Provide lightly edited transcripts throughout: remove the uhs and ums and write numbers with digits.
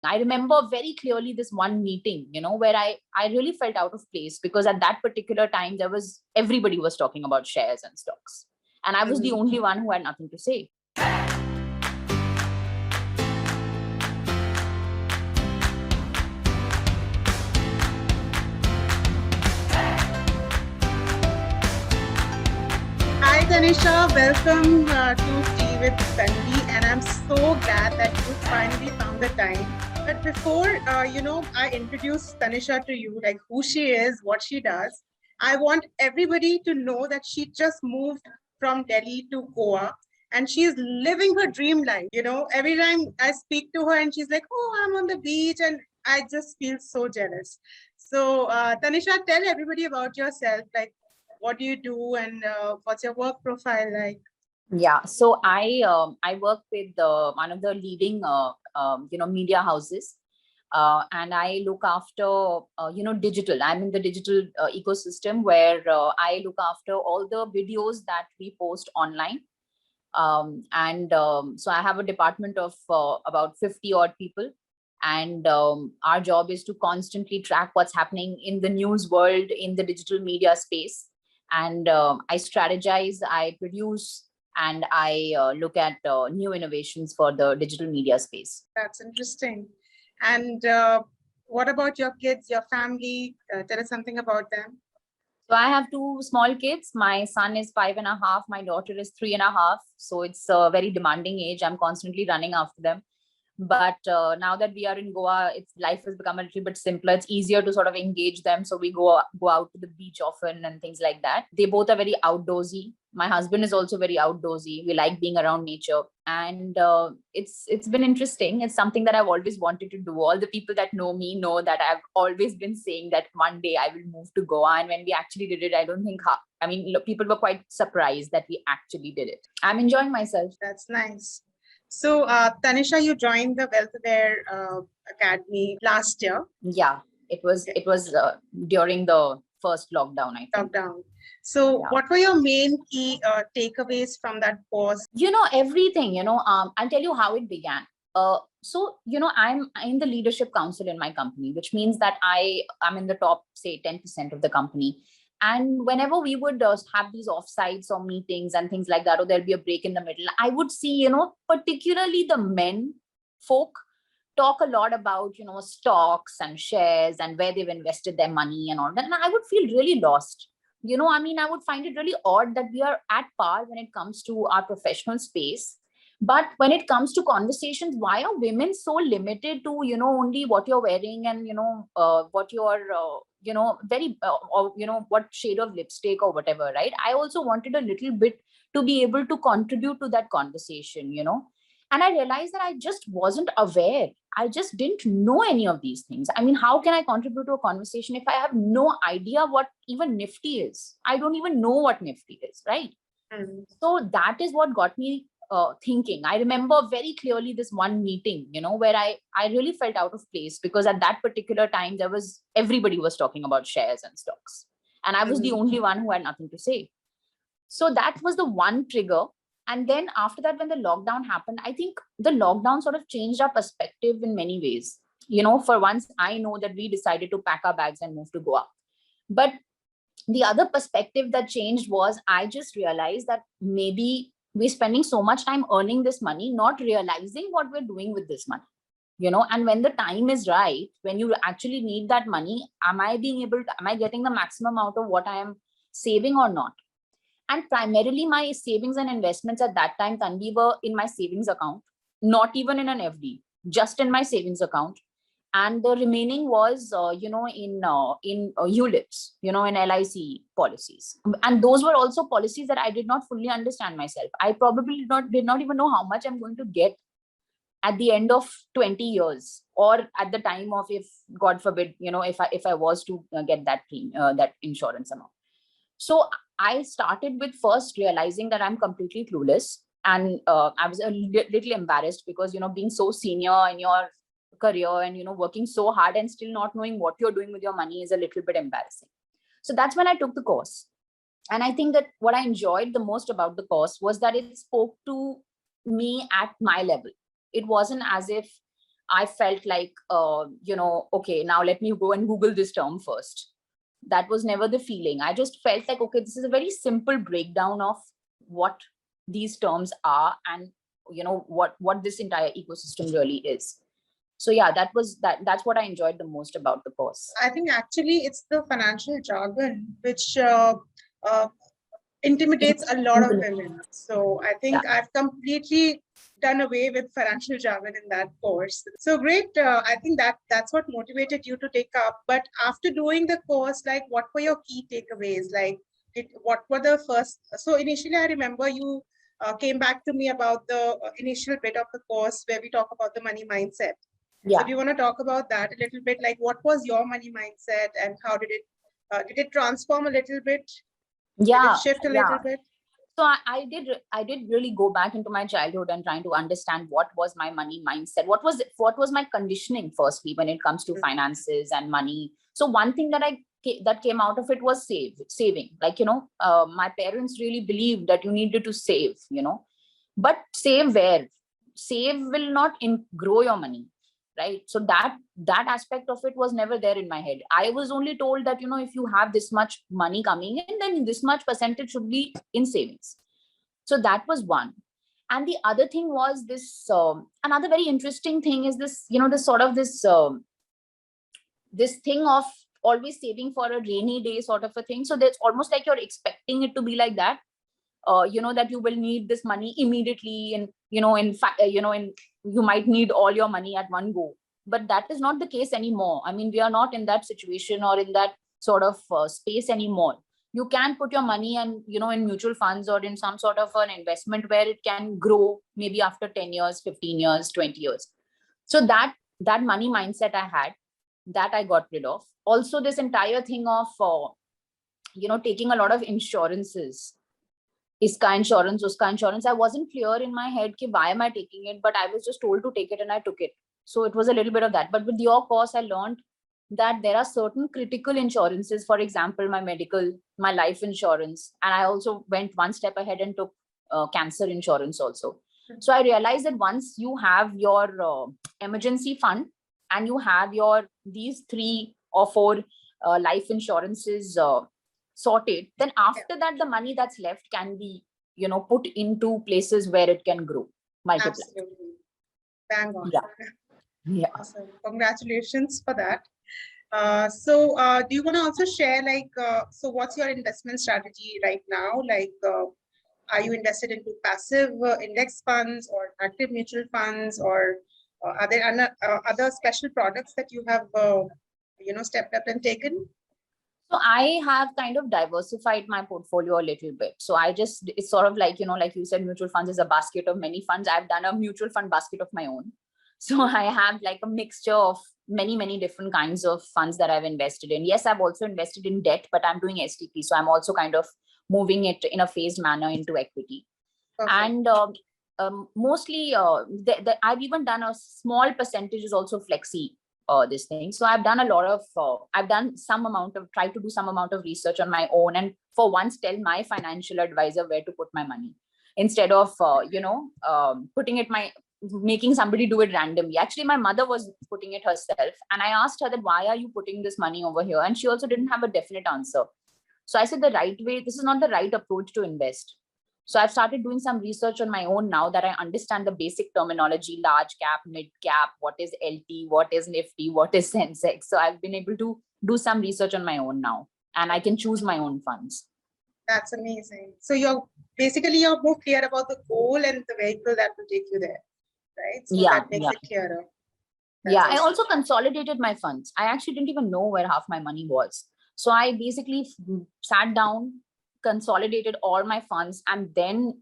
I remember very clearly this one meeting, where I really felt out of place because at that particular time, everybody was talking about shares and stocks. And I was the only one who had nothing to say. Hi Tanisha, welcome to Tea with Tanvi, and I'm so glad that you finally found the time. But before, I introduce Tanisha to you, like who she is, what she does, I want everybody to know that she just moved from Delhi to Goa and she's living her dream life. Every time I speak to her and she's like, oh, I'm on the beach, and I just feel so jealous. So, Tanisha, tell everybody about yourself, like what do you do and what's your work profile like? Yeah, so I work with one of the leading media houses, and I look after digital. I'm in the digital ecosystem where I look after all the videos that we post online. So I have a department of about 50 odd people, and our job is to constantly track what's happening in the news world, in the digital media space. And I strategize, I produce, and I look at new innovations for the digital media space. That's interesting. And what about your kids, your family? Tell us something about them. So I have two small kids. My son is 5.5. My daughter is 3.5. So it's a very demanding age. I'm constantly running after them. But now that we are in Goa, life has become a little bit simpler. It's easier to sort of engage them. So we go out to the beach often and things like that. They both are very outdoorsy. My husband is also very outdoorsy. We like being around nature, and it's been interesting. It's something that I've always wanted to do. All the people that know me know that I've always been saying that one day I will move to Goa. And when we actually did it, I don't think people were quite surprised that we actually did it. I'm enjoying myself. That's nice. So, Tanisha, you joined the Wealth Aware Academy last year. Yeah, it was during the first lockdown, I think. Lockdown. So, what were your main key takeaways from that course? Everything. I'll tell you how it began. I'm in the leadership council in my company, which means that I'm in the top, say, 10% of the company. And whenever we would have these offsites or meetings and things like that, or there'll be a break in the middle, I would see, particularly the men folk talk a lot about, stocks and shares and where they've invested their money and all that. And I would feel really lost. I would find it really odd that we are at par when it comes to our professional space. But when it comes to conversations, why are women so limited to, only what you're wearing and, what you're, what shade of lipstick or whatever, right? I also wanted a little bit to be able to contribute to that conversation, and I realized that I just wasn't aware. I just didn't know any of these things. I mean, how can I contribute to a conversation if I have no idea what even Nifty is? I don't even know what Nifty is, right? Mm-hmm. So that is what got me thinking. I remember very clearly this one meeting, where I really felt out of place because at that particular time, everybody was talking about shares and stocks. And I was the only one who had nothing to say. So that was the one trigger. And then after that, when the lockdown happened, I think the lockdown sort of changed our perspective in many ways. For once, I know that we decided to pack our bags and move to Goa. But the other perspective that changed was I just realized that maybe we're spending so much time earning this money, not realizing what we're doing with this money. And when the time is right, when you actually need that money, am I getting the maximum out of what I am saving or not? And primarily my savings and investments at that time, Tanvi, were in my savings account, not even in an FD, just in my savings account. And the remaining was, in ULIPs, in LIC policies. And those were also policies that I did not fully understand myself. I probably did not even know how much I'm going to get at the end of 20 years or at the time of, if God forbid, if I was to get that insurance amount. So I started with first realizing that I'm completely clueless. And I was a little embarrassed because, being so senior in your career and, working so hard and still not knowing what you're doing with your money is a little bit embarrassing. So that's when I took the course. And I think that what I enjoyed the most about the course was that it spoke to me at my level. It wasn't as if I felt like, okay, now let me go and Google this term first. That was never the feeling. I just felt like, okay, this is a very simple breakdown of what these terms are, and what this entire ecosystem really is. So yeah, that's what I enjoyed the most about the course. I think actually it's the financial jargon which intimidates a lot of women. So I think I've completely done away with financial jargon in that course. So great. I think that's what motivated you to take up. But after doing the course, like, what were your key takeaways? Like, what were the first? So initially, I remember you came back to me about the initial bit of the course where we talk about the money mindset. So do you want to talk about that a little bit? Like, what was your money mindset, and how did it transform a little bit? Did it shift a little bit? So I did really go back into my childhood and trying to understand what was my money mindset. What was my conditioning, firstly, when it comes to finances and money. So one thing that came out of it was saving. Like, my parents really believed that you needed to save, but save where? Save will not grow your money, right? So that aspect of it was never there in my head. I was only told that, if you have this much money coming in, then this much percentage should be in savings. So that was one. And the other thing was this, another very interesting thing is this, this thing of always saving for a rainy day sort of a thing. So that's almost like you're expecting it to be like that. That you will need this money immediately, and in fact, you might need all your money at one go. But that is not the case anymore. I mean, we are not in that situation or in that sort of space anymore. You can put your money and in mutual funds or in some sort of an investment where it can grow maybe after 10 years, 15 years, 20 years. So that money mindset I had, that I got rid of. Also, this entire thing of taking a lot of insurances. Iska insurance, uska insurance. I wasn't clear in my head ki why am I taking it, but I was just told to take it and I took it. So it was a little bit of that. But with your course, I learned that there are certain critical insurances, for example, my medical, my life insurance. And I also went one step ahead and took cancer insurance also. So I realized that once you have your emergency fund and you have these 3 or 4 life insurances sorted, then after that, the money that's left can be, put into places where it can grow, multiply. Absolutely. Bang on. Yeah. Awesome. Congratulations for that. So do you want to also share, like, so what's your investment strategy right now? Like, are you invested into passive index funds or active mutual funds, or are there other special products that you have, stepped up and taken? So I have kind of diversified my portfolio a little bit. So it's sort of like, like you said, mutual funds is a basket of many funds. I've done a mutual fund basket of my own. So I have like a mixture of many, many different kinds of funds that I've invested in. Yes, I've also invested in debt, but I'm doing STP. So I'm also kind of moving it in a phased manner into equity. Okay. And mostly, I've even done a small percentage is also flexi. This thing. So I've done a lot of, try to do some amount of research on my own, and for once tell my financial advisor where to put my money instead of, making somebody do it randomly. Actually, my mother was putting it herself, and I asked her that, why are you putting this money over here? And she also didn't have a definite answer. So I said, the right way, this is not the right approach to invest. So I've started doing some research on my own now that I understand the basic terminology, large cap, mid cap, what is LT, what is Nifty, what is Sensex. So I've been able to do some research on my own now, and I can choose my own funds. That's amazing. So you're more clear about the goal and the vehicle that will take you there, right? So that makes it clearer. That's awesome. I also consolidated my funds. I actually didn't even know where half my money was. So I basically sat down, consolidated all my funds, and then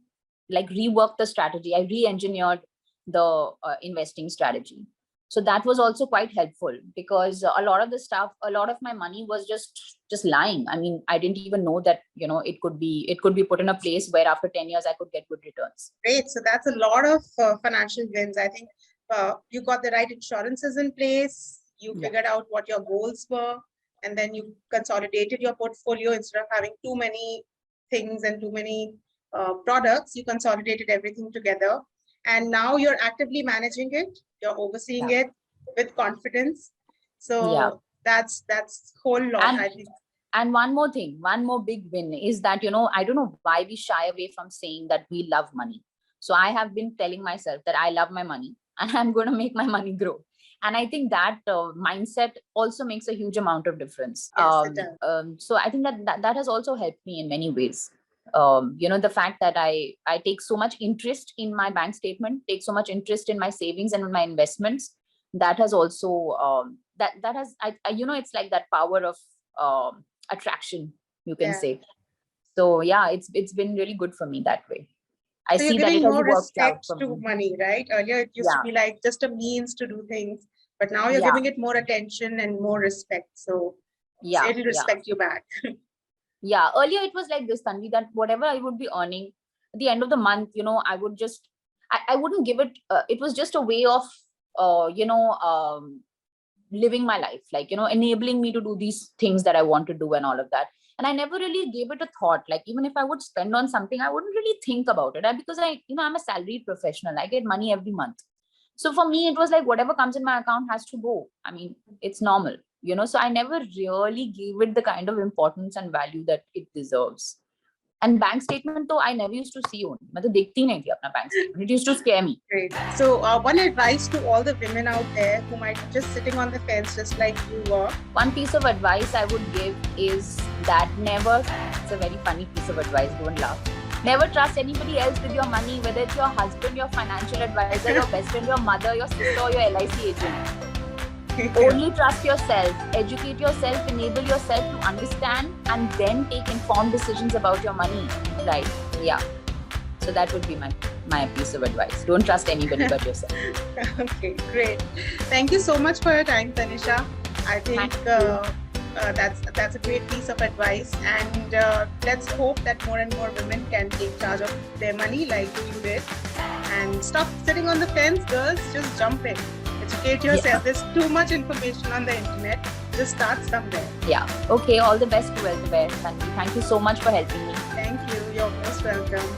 like reworked the strategy. I re-engineered the investing strategy. So that was also quite helpful, because a lot of my money was just lying. I mean, I didn't even know that, it could be put in a place where after 10 years I could get good returns. Great. So that's a lot of financial wins. I think you got the right insurances in place. You figured out what your goals were, and then you consolidated your portfolio. Instead of having too many things and too many products, you consolidated everything together. And now you're actively managing it. You're overseeing it. with confidence. Yeah. So that's whole lot, And I think. and one more thing, one more big win is that, I don't know why we shy away from saying that we love money. So I have been telling myself that I love my money and I'm going to make my money grow. And I think that mindset also makes a huge amount of difference. Yes, it does. So I think that has also helped me in many ways. The fact that I take so much interest in my bank statement, take so much interest in my savings and in my investments, that has also that has it's like that power of attraction, you can Yeah. say. So yeah, it's been really good for me that way. I So you're see that it giving has more worked out respect for to me. money, right? Earlier it used to Yeah, be like just a means to do things, but now you're yeah, giving it more attention and more respect. So yeah, it'll yeah, respect you back. yeah. Earlier it was like this, Tanvi, that whatever I would be earning at the end of the month, I would just I wouldn't give it. It was just a way of living my life, like, enabling me to do these things that I want to do and all of that. And I never really gave it a thought. Like, even if I would spend on something, I wouldn't really think about it. Because I'm a salaried professional, I get money every month. So for me, it was like whatever comes in my account has to go. I mean, it's normal, so I never really gave it the kind of importance and value that it deserves. And bank statement, though, I never used to see one. मतलब देखती नहीं थी अपना bank statement. It used to scare me. Great. So one advice to all the women out there who might be just sitting on the fence, just like you were. One piece of advice I would give is that never, it's a very funny piece of advice, don't laugh. Never trust anybody else with your money, whether it's your husband, your financial advisor, your best friend, your mother, your sister, or your LIC agent. Only trust yourself, educate yourself, enable yourself to understand, and then take informed decisions about your money. Right. Yeah. So that would be my piece of advice. Don't trust anybody but yourself. Okay, great. Thank you so much for your time, Tanisha. I think that's a great piece of advice, and let's hope that more and more women can take charge of their money like you did, and stop sitting on the fence, girls. Just jump in, educate yourself. Yeah. There's too much information on the internet. Just start somewhere. Yeah. Okay. All the best to Wealth Aware, Tanvi. Thank you so much for helping me. Thank you. You're most welcome.